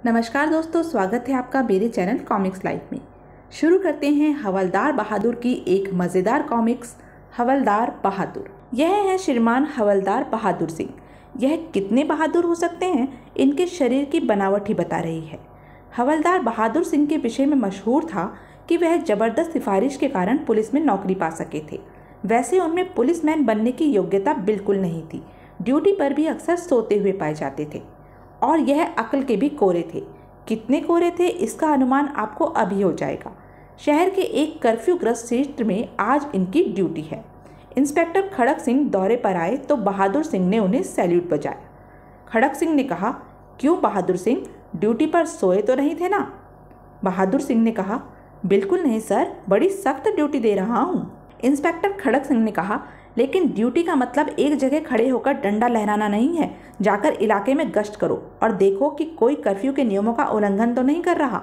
नमस्कार दोस्तों, स्वागत है आपका मेरे चैनल कॉमिक्स लाइफ में। शुरू करते हैं हवलदार बहादुर की एक मज़ेदार कॉमिक्स, हवलदार बहादुर। यह है श्रीमान हवलदार बहादुर सिंह। यह कितने बहादुर हो सकते हैं, इनके शरीर की बनावट ही बता रही है। हवलदार बहादुर सिंह के विषय में मशहूर था कि वह ज़बरदस्त सिफारिश के कारण पुलिस में नौकरी पा सके थे। वैसे उनमें पुलिसमैन बनने की योग्यता बिल्कुल नहीं थी। ड्यूटी पर भी अक्सर सोते हुए पाए जाते थे और यह अक्ल के भी कोरे थे। कितने कोरे थे, इसका अनुमान आपको अभी हो जाएगा। शहर के एक कर्फ्यूग्रस्त क्षेत्र में आज इनकी ड्यूटी है। इंस्पेक्टर खड़क सिंह दौरे पर आए तो बहादुर सिंह ने उन्हें सैल्यूट बजाया। खड़क सिंह ने कहा, क्यों बहादुर सिंह, ड्यूटी पर सोए तो नहीं थे ना? बहादुर सिंह ने कहा, बिल्कुल नहीं सर, बड़ी सख्त ड्यूटी दे रहा हूँ। इंस्पेक्टर खड़क सिंह ने कहा, लेकिन ड्यूटी का मतलब एक जगह खड़े होकर डंडा लहराना नहीं है। जाकर इलाके में गश्त करो और देखो कि कोई कर्फ्यू के नियमों का उल्लंघन तो नहीं कर रहा।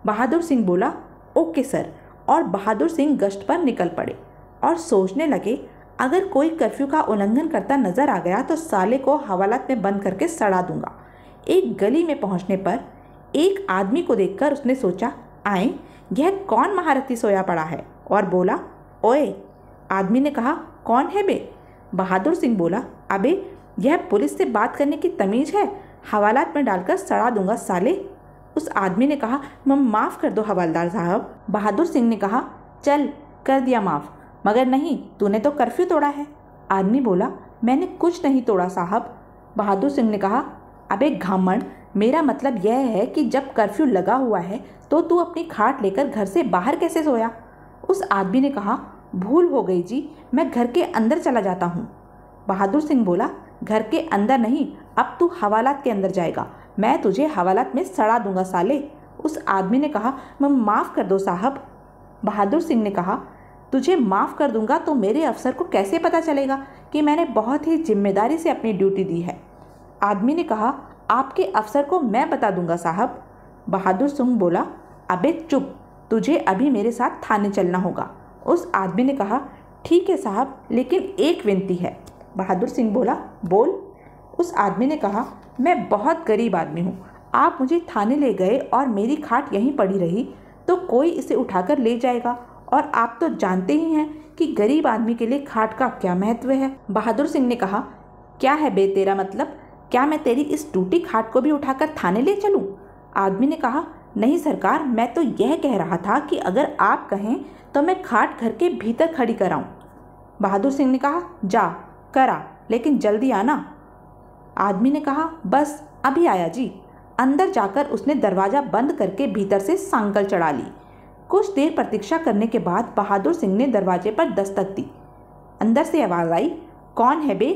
बहादुर सिंह बोला, ओके सर। और बहादुर सिंह गश्त पर निकल पड़े और सोचने लगे, अगर कोई कर्फ्यू का उल्लंघन करता नजर आ गया तो साले को हवालात में बंद करके सड़ा दूंगा। एक गली में पहुंचने पर एक आदमी को देखकर उसने सोचा, आए, यह कौन महारथी सोया पड़ा है, और बोला, ओए। आदमी ने कहा, कौन है बे? बहादुर सिंह बोला, अबे यह पुलिस से बात करने की तमीज़ है, हवालात में डालकर सड़ा दूंगा साले। उस आदमी ने कहा, माफ़ कर दो हवलदार साहब। बहादुर सिंह ने कहा, चल कर दिया माफ़, मगर नहीं, तूने तो कर्फ्यू तोड़ा है। आदमी बोला, मैंने कुछ नहीं तोड़ा साहब। बहादुर सिंह ने कहा, अबे घामड़, मेरा मतलब यह है कि जब कर्फ्यू लगा हुआ है तो तू अपनी खाट लेकर घर से बाहर कैसे सोया? उस आदमी ने कहा, भूल हो गई जी, मैं घर के अंदर चला जाता हूँ। बहादुर सिंह बोला, घर के अंदर नहीं, अब तू हवालात के अंदर जाएगा, मैं तुझे हवालात में सड़ा दूंगा साले। उस आदमी ने कहा, मैं माफ़ कर दो साहब। बहादुर सिंह ने कहा, तुझे माफ़ कर दूंगा तो मेरे अफसर को कैसे पता चलेगा कि मैंने बहुत ही जिम्मेदारी से अपनी ड्यूटी दी है? आदमी ने कहा, आपके अफसर को मैं बता दूंगा साहब। बहादुर सिंह बोला, अबे चुप, तुझे अभी मेरे साथ थाने चलना होगा। उस आदमी ने कहा, ठीक है साहब, लेकिन एक विनती है। बहादुर सिंह बोला, बोल। उस आदमी ने कहा, मैं बहुत गरीब आदमी हूँ, आप मुझे थाने ले गए और मेरी खाट यहीं पड़ी रही तो कोई इसे उठाकर ले जाएगा, और आप तो जानते ही हैं कि गरीब आदमी के लिए खाट का क्या महत्व है। बहादुर सिंह ने कहा, क्या है बे तेरा मतलब, क्या मैं तेरी इस टूटी खाट को भी उठाकर थाने ले चलूँ? आदमी ने कहा, नहीं सरकार, मैं तो यह कह रहा था कि अगर आप कहें तो मैं खाट घर के भीतर खड़ी कराऊं। बहादुर सिंह ने कहा, जा करा, लेकिन जल्दी आना। आदमी ने कहा, बस अभी आया जी। अंदर जाकर उसने दरवाज़ा बंद करके भीतर से सांकल चढ़ा ली। कुछ देर प्रतीक्षा करने के बाद बहादुर सिंह ने दरवाजे पर दस्तक दी। अंदर से आवाज़ आई, कौन है बे?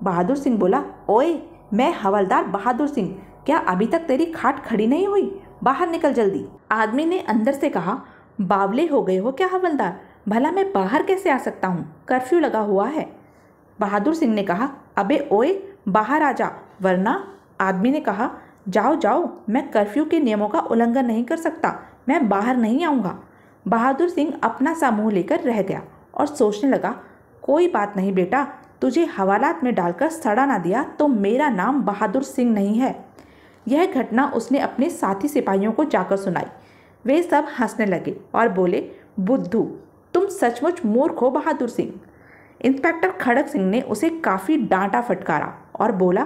बहादुर सिंह बोला, ओए, मैं हवलदार बहादुर सिंह, क्या अभी तक तेरी खाट खड़ी नहीं हुई? बाहर निकल जल्दी। आदमी ने अंदर से कहा, बावले हो गए हो क्या हवलदार, भला मैं बाहर कैसे आ सकता हूँ, कर्फ्यू लगा हुआ है। बहादुर सिंह ने कहा, अबे ओए, बाहर आ जा, वरना। आदमी ने कहा, जाओ जाओ, मैं कर्फ्यू के नियमों का उल्लंघन नहीं कर सकता, मैं बाहर नहीं आऊँगा। बहादुर सिंह अपना सा मुँह लेकर रह गया और सोचने लगा, कोई बात नहीं बेटा, तुझे हवालात में डालकर सड़ा ना दिया तो मेरा नाम बहादुर सिंह नहीं है। यह घटना उसने अपने साथी सिपाहियों को जाकर सुनाई। वे सब हंसने लगे और बोले, बुद्धू, तुम सचमुच मूर्ख हो बहादुर सिंह। इंस्पेक्टर खड़क सिंह ने उसे काफ़ी डांटा फटकारा और बोला,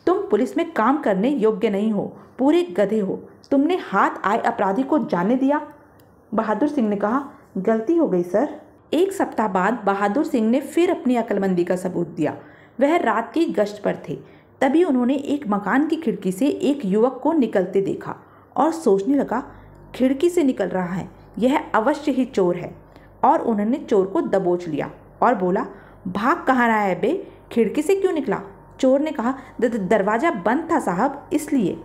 तुम पुलिस में काम करने योग्य नहीं हो, पूरे गधे हो, तुमने हाथ आए अपराधी को जाने दिया। बहादुर सिंह ने कहा, गलती हो गई सर। एक सप्ताह बाद बहादुर सिंह ने फिर अपनी अक्लमंदी का सबूत दिया। वह रात की गश्त पर थे, तभी उन्होंने एक मकान की खिड़की से एक युवक को निकलते देखा और सोचने लगा, खिड़की से निकल रहा है, यह अवश्य ही चोर है। और उन्होंने चोर को दबोच लिया और बोला, भाग कहाँ रहा है बे, खिड़की से क्यों निकला? चोर ने कहा, दरवाज़ा बंद था साहब, इसलिए।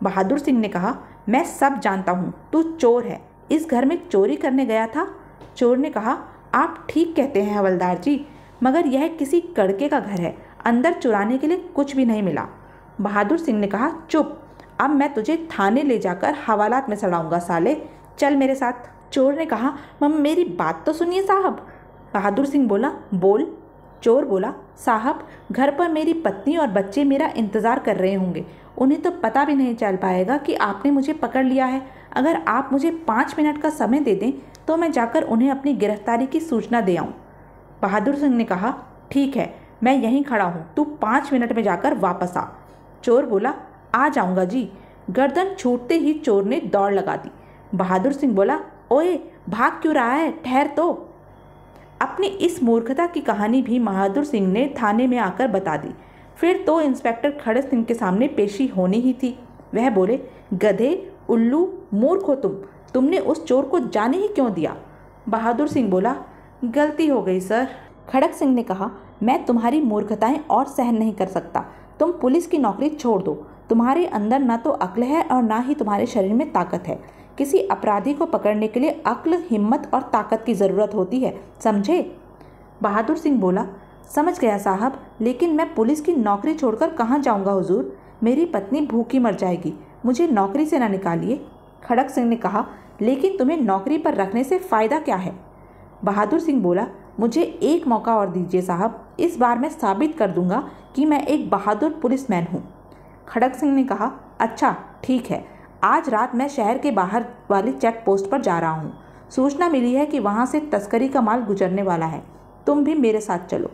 बहादुर सिंह ने कहा, मैं सब जानता हूँ, तू चोर है, इस घर में चोरी करने गया था। चोर ने कहा, आप ठीक कहते हैं हवलदार जी, मगर यह किसी कड़के का घर है, अंदर चुराने के लिए कुछ भी नहीं मिला। बहादुर सिंह ने कहा, चुप, अब मैं तुझे थाने ले जाकर हवालात में सड़ाऊंगा साले, चल मेरे साथ। चोर ने कहा, मेरी बात तो सुनिए साहब। बहादुर सिंह बोला, बोल। चोर बोला, साहब, घर पर मेरी पत्नी और बच्चे मेरा इंतज़ार कर रहे होंगे। उन्हें तो पता भी नहीं चल पाएगा कि आपने मुझे पकड़ लिया है। अगर आप मुझे 5 मिनट का समय दे दें तो मैं जाकर उन्हें अपनी गिरफ्तारी की सूचना दे आऊँ। बहादुर सिंह ने कहा, ठीक है, मैं यहीं खड़ा हूँ, तू 5 मिनट में जाकर वापस आ। चोर बोला, आ जाऊँगा जी। गर्दन छूटते ही चोर ने दौड़ लगा दी। बहादुर सिंह बोला, ओए, भाग क्यों रहा है, ठहर तो। अपनी इस मूर्खता की कहानी भी बहादुर सिंह ने थाने में आकर बता दी। फिर तो इंस्पेक्टर खड़क सिंह के सामने पेशी होनी ही थी। वह बोले, गधे, उल्लू, मूर्ख हो तुमने उस चोर को जाने ही क्यों दिया? बहादुर सिंह बोला, गलती हो गई सर। खड़क सिंह ने कहा, मैं तुम्हारी मूर्खताएं और सहन नहीं कर सकता। तुम पुलिस की नौकरी छोड़ दो। तुम्हारे अंदर ना तो अक्ल है और ना ही तुम्हारे शरीर में ताकत है। किसी अपराधी को पकड़ने के लिए अक्ल, हिम्मत और ताकत की ज़रूरत होती है, समझे? बहादुर सिंह बोला, समझ गया साहब, लेकिन मैं पुलिस की नौकरी छोड़कर कहाँ जाऊँगा हुजूर? मेरी पत्नी भूखी मर जाएगी, मुझे नौकरी से ना निकालिए। खड़क सिंह ने कहा, लेकिन तुम्हें नौकरी पर रखने से फ़ायदा क्या है? बहादुर सिंह बोला, मुझे एक मौका और दीजिए साहब, इस बार मैं साबित कर दूंगा कि मैं एक बहादुर पुलिसमैन हूँ। खड़क सिंह ने कहा, अच्छा ठीक है, आज रात मैं शहर के बाहर वाली चेक पोस्ट पर जा रहा हूँ। सूचना मिली है कि वहाँ से तस्करी का माल गुजरने वाला है, तुम भी मेरे साथ चलो।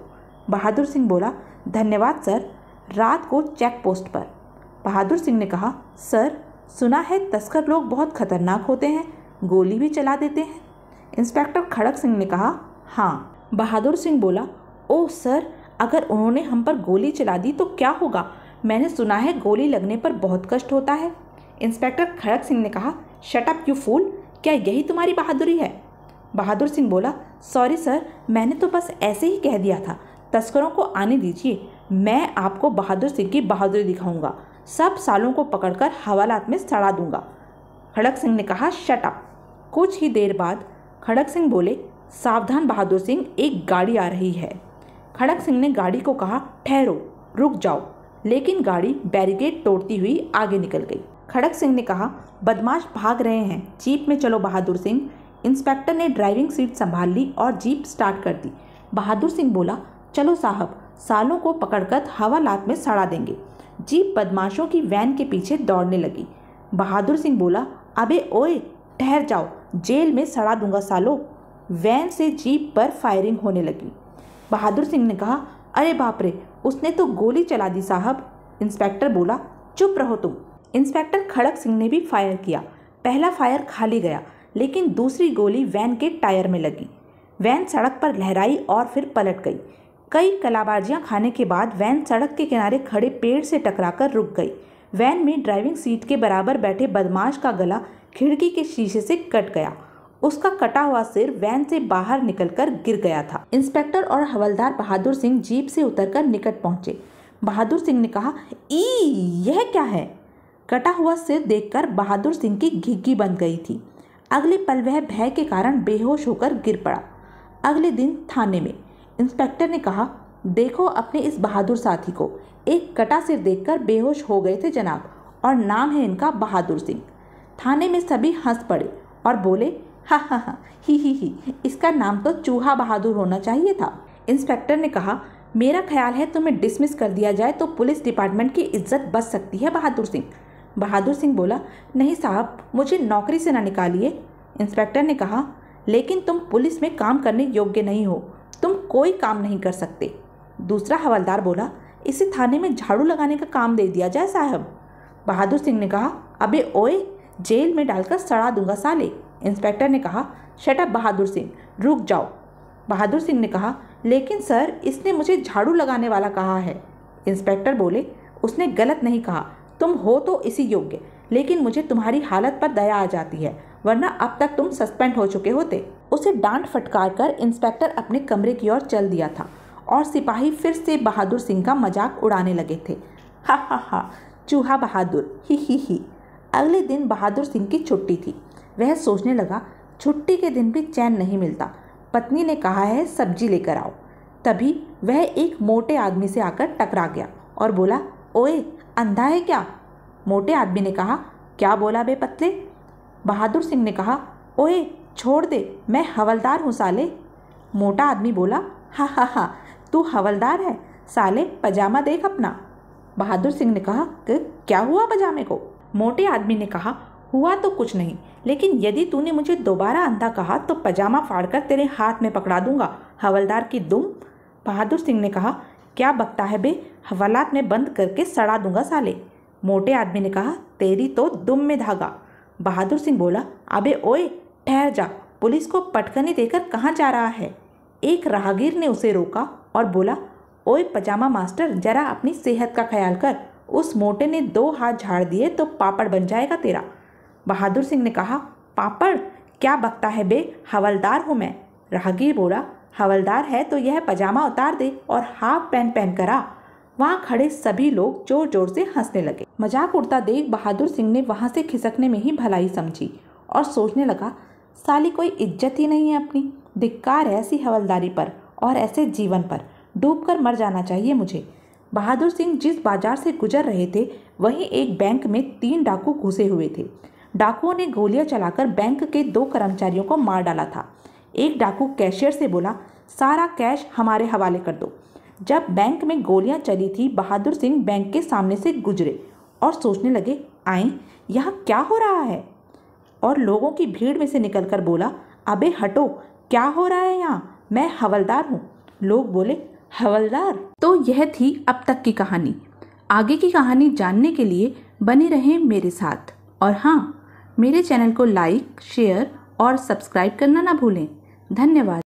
बहादुर सिंह बोला, धन्यवाद सर, रात को चेक पोस्ट पर। बहादुर सिंह ने कहा, सर, सुना है तस्कर लोग बहुत खतरनाक होते हैं, गोली भी चला देते हैं। इंस्पेक्टर खड़क सिंह ने कहा, हाँ। बहादुर सिंह बोला, ओह सर, अगर उन्होंने हम पर गोली चला दी तो क्या होगा? मैंने सुना है गोली लगने पर बहुत कष्ट होता है। इंस्पेक्टर खड़क सिंह ने कहा, शट अप यू फूल, क्या यही तुम्हारी बहादुरी है? बहादुर सिंह बोला, सॉरी सर, मैंने तो बस ऐसे ही कह दिया था। तस्करों को आने दीजिए, मैं आपको बहादुर सिंह की बहादुरी दिखाऊंगा। सब सालों को पकड़कर हवालात में सड़ा दूंगा। खड़क सिंह ने कहा, शट अप। कुछ ही देर बाद खड़क सिंह बोले, सावधान बहादुर सिंह, एक गाड़ी आ रही है। खड़क सिंह ने गाड़ी को कहा, ठहरो, रुक जाओ, लेकिन गाड़ी बैरिकेड तोड़ती हुई आगे निकल गई। खड़क सिंह ने कहा, बदमाश भाग रहे हैं, जीप में चलो बहादुर सिंह। इंस्पेक्टर ने ड्राइविंग सीट संभाल ली और जीप स्टार्ट कर दी। बहादुर सिंह बोला, चलो साहब, सालों को पकड़कर हवालात में सड़ा देंगे। जीप बदमाशों की वैन के पीछे दौड़ने लगी। बहादुर सिंह बोला, अबे ओए, ठहर जाओ, जेल में सड़ा दूंगा सालों। वैन से जीप पर फायरिंग होने लगी। बहादुर सिंह ने कहा, अरे बाप रे, उसने तो गोली चला दी साहब। इंस्पेक्टर बोला, चुप रहो तुम। इंस्पेक्टर खड़क सिंह ने भी फायर किया। पहला फायर खाली गया, लेकिन दूसरी गोली वैन के टायर में लगी। वैन सड़क पर लहराई और फिर पलट गई। कई कलाबाजियां खाने के बाद वैन सड़क के किनारे खड़े पेड़ से टकराकर रुक गई। वैन में ड्राइविंग सीट के बराबर बैठे बदमाश का गला खिड़की के शीशे से कट गया। उसका कटा हुआ सिर वैन से बाहर निकलकर गिर गया था। इंस्पेक्टर और हवलदार बहादुर सिंह जीप से उतरकर निकट पहुंचे। बहादुर सिंह ने कहा, ई, यह क्या है? कटा हुआ सिर देखकर बहादुर सिंह की घिघी बंद गई थी। अगले पल वह भय के कारण बेहोश होकर गिर पड़ा। अगले दिन थाने में इंस्पेक्टर ने कहा, देखो अपने इस बहादुर साथी को, एक कटा सिर देखकर बेहोश हो गए थे जनाब, और नाम है इनका बहादुर सिंह। थाने में सभी हंस पड़े और बोले, हा हा हा, ही, इसका नाम तो चूहा बहादुर होना चाहिए था। इंस्पेक्टर ने कहा, मेरा ख्याल है तुम्हें डिसमिस कर दिया जाए तो पुलिस डिपार्टमेंट की इज्जत बच सकती है बहादुर सिंह। बहादुर सिंह बोला, नहीं साहब, मुझे नौकरी से ना निकालिए। इंस्पेक्टर ने कहा, लेकिन तुम पुलिस में काम करने योग्य नहीं हो, तुम कोई काम नहीं कर सकते। दूसरा हवलदार बोला, इसे थाने में झाड़ू लगाने का काम दे दिया जाए साहब। बहादुर सिंह ने कहा, अबे ओए, जेल में डालकर सड़ा दूंगा साले। इंस्पेक्टर ने कहा, शट अप बहादुर सिंह, रुक जाओ। बहादुर सिंह ने कहा, लेकिन सर, इसने मुझे झाड़ू लगाने वाला कहा है। इंस्पेक्टर बोले, उसने गलत नहीं कहा, तुम हो तो इसी योग्य, लेकिन मुझे तुम्हारी हालत पर दया आ जाती है, वरना अब तक तुम सस्पेंड हो चुके होते। उसे डांट फटकार कर इंस्पेक्टर अपने कमरे की ओर चल दिया था और सिपाही फिर से बहादुर सिंह का मजाक उड़ाने लगे थे। हा हा हा, चूहा बहादुर, ही। अगले दिन बहादुर सिंह की छुट्टी थी। वह सोचने लगा, छुट्टी के दिन भी चैन नहीं मिलता। पत्नी ने कहा है सब्जी लेकर आओ। तभी वह एक मोटे आदमी से आकर टकरा गया और बोला, ओए, अंधा है क्या? मोटे आदमी ने कहा, क्या बोला बे पतले? बहादुर सिंह ने कहा, ओए छोड़ दे, मैं हवलदार हूँ साले। मोटा आदमी बोला, हा, तू हवलदार है? साले पजामा देख अपना। बहादुर सिंह ने कहा कि क्या हुआ पजामे को? मोटे आदमी ने कहा, हुआ तो कुछ नहीं, लेकिन यदि तूने मुझे दोबारा अंधा कहा तो पजामा फाड़कर तेरे हाथ में पकड़ा दूंगा, हवलदार की दुम। बहादुर सिंह ने कहा, क्या बकता है बे, हवालात में बंद करके सड़ा दूंगा साले। मोटे आदमी ने कहा, तेरी तो दुम में धागा। बहादुर सिंह बोला, अबे ओए ठहर जा, पुलिस को पटकनी देकर कहाँ जा रहा है? एक राहगीर ने उसे रोका और बोला, ओए पजामा मास्टर, जरा अपनी सेहत का ख्याल कर। उस मोटे ने 2 हाथ झाड़ दिए तो पापड़ बन जाएगा तेरा। बहादुर सिंह ने कहा, पापड़? क्या बकता है बे, हवलदार हूँ मैं। राहगीर बोला, हवलदार है तो यह पजामा उतार दे और हाफ पैंट पहन कर आ। वहाँ खड़े सभी लोग जोर जोर से हंसने लगे। मजाक उड़ता देख बहादुर सिंह ने वहाँ से खिसकने में ही भलाई समझी और सोचने लगा, साली कोई इज्जत ही नहीं है अपनी। धिक्कार है ऐसी हवलदारी पर और ऐसे जीवन पर, डूबकर मर जाना चाहिए मुझे। बहादुर सिंह जिस बाजार से गुजर रहे थे वहीं एक बैंक में 3 डाकू घुसे हुए थे। डाकुओं ने गोलियां चलाकर बैंक के 2 कर्मचारियों को मार डाला था। एक डाकू कैशियर से बोला, सारा कैश हमारे हवाले कर दो। जब बैंक में गोलियां चली थी, बहादुर सिंह बैंक के सामने से गुजरे और सोचने लगे, आए यहाँ क्या हो रहा है? और लोगों की भीड़ में से निकलकर बोला, अबे हटो, क्या हो रहा है यहाँ? मैं हवलदार हूँ। लोग बोले, हवलदार? तो यह थी अब तक की कहानी। आगे की कहानी जानने के लिए बने रहें मेरे साथ। और हाँ, मेरे चैनल को लाइक, शेयर और सब्सक्राइब करना ना भूलें। धन्यवाद।